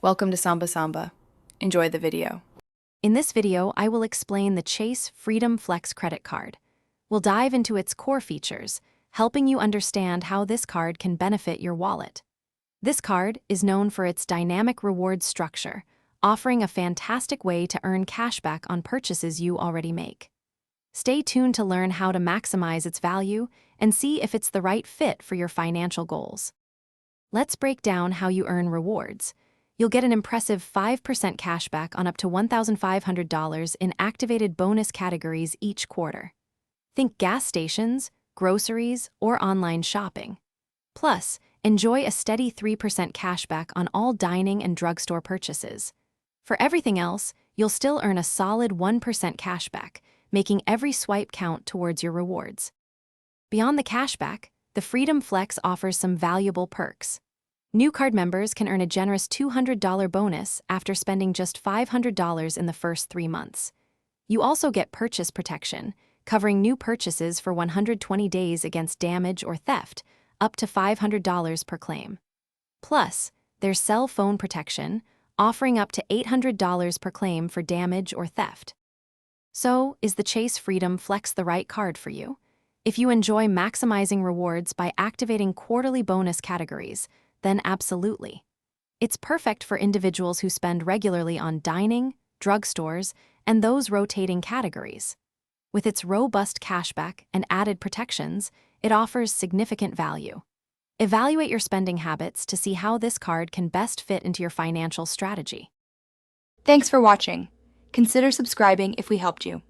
Welcome to Samba Samba. Enjoy the video. In this video, I will explain the Chase Freedom Flex credit card. We'll dive into its core features, helping you understand how this card can benefit your wallet. This card is known for its dynamic rewards structure, offering a fantastic way to earn cashback on purchases you already make. Stay tuned to learn how to maximize its value and see if it's the right fit for your financial goals. Let's break down how you earn rewards. You'll get an impressive 5% cashback on up to $1,500 in activated bonus categories each quarter. Think gas stations, groceries, or online shopping. Plus, enjoy a steady 3% cashback on all dining and drugstore purchases. For everything else, you'll still earn a solid 1% cashback, making every swipe count towards your rewards. Beyond the cashback, the Freedom Flex offers some valuable perks. New card members can earn a generous $200 bonus after spending just $500 in the first 3 months. You also get purchase protection, covering new purchases for 120 days against damage or theft, up to $500 per claim. Plus, there's cell phone protection, offering up to $800 per claim for damage or theft. So, is the Chase Freedom Flex the right card for you? If you enjoy maximizing rewards by activating quarterly bonus categories, then absolutely. It's perfect for individuals who spend regularly on dining, drugstores, and those rotating categories. With its robust cashback and added protections, it offers significant value. Evaluate your spending habits to see how this card can best fit into your financial strategy. Thanks for watching. Consider subscribing if we helped you.